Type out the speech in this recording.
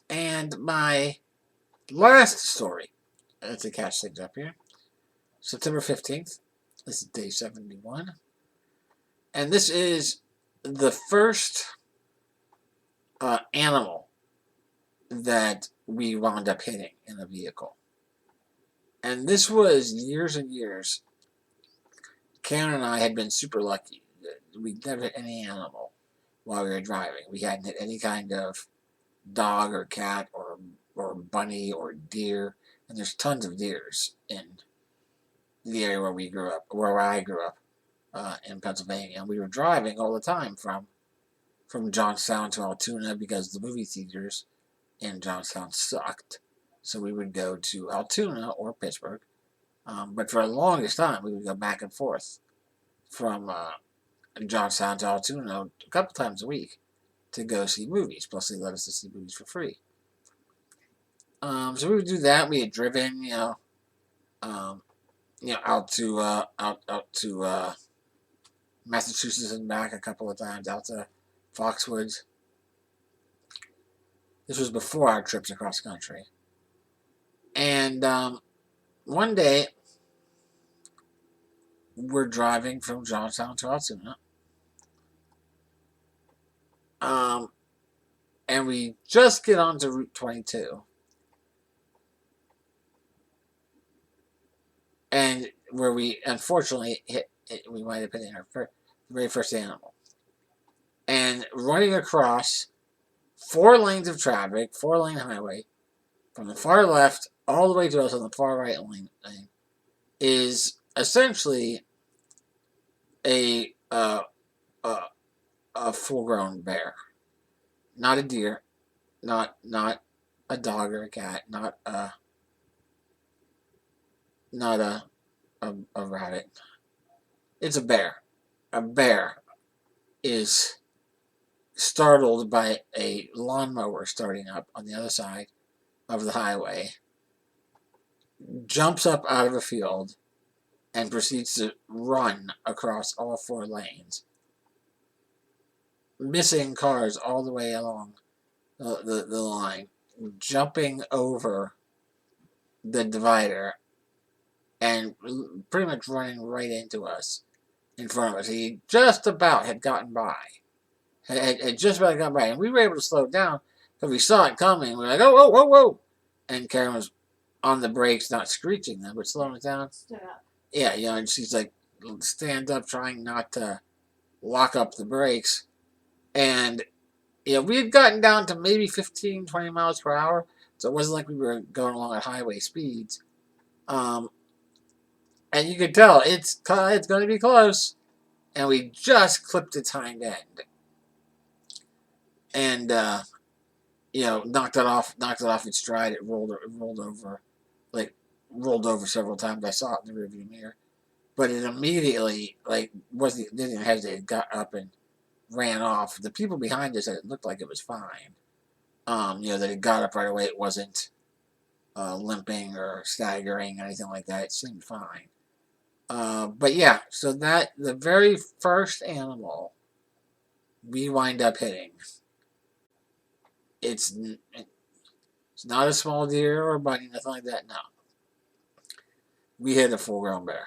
And my last story, to catch things up here, September 15th. This is day 71. And this is the first animal that we wound up hitting in a vehicle. And this was years and years. Karen and I had been super lucky. We'd never hit any animal while we were driving. We hadn't hit any kind of dog or cat or bunny or deer. And there's tons of deers in the area where we grew up, where I grew up in Pennsylvania. And we were driving all the time from Johnstown to Altoona because the movie theaters in Johnstown sucked. So we would go to Altoona or Pittsburgh. But for the longest time, we would go back and forth from Johnstown to Altoona a couple times a week to go see movies. Plus, they let us to see movies for free. So we would do that. We had driven, um, out to Massachusetts and back a couple of times, out to Foxwoods. This was before our trips across country. And one day, we're driving from Johnstown to Altoona. And we just get onto Route 22. And where we unfortunately we might have hit our very first animal. And running across 4 lanes of traffic, 4-lane highway, from the far left all the way to us on the far right lane, is essentially a a full-grown bear, not a deer, not a dog or a cat, not a rabbit. It's a bear. A bear is startled by a lawnmower starting up on the other side of the highway, jumps up out of a field, and proceeds to run across all 4 lanes, missing cars all the way along the line, jumping over the divider, and pretty much running right into us in front of us. He just about had gotten by. Had just about gotten by. And we were able to slow down because we saw it coming. We were like, oh, whoa, whoa, whoa. And Karen was on the brakes, not screeching them, but slowing it down. Stood up. Yeah, and she's like, stand up, trying not to lock up the brakes. And, we had gotten down to maybe 15, 20 miles per hour. So it wasn't like we were going along at highway speeds. And you could tell it's going to be close. And we just clipped its hind end. And, knocked it off its stride. It rolled over several times. I saw it in the rearview mirror. But it immediately, didn't hesitate. It got up and ran off. The people behind us said it looked like it was fine. That it got up right away. It wasn't limping or staggering, anything like that. It seemed fine. But yeah, so that the very first animal we wind up hitting, it's not a small deer or a bunny, nothing like that. No, we hit a full-grown bear.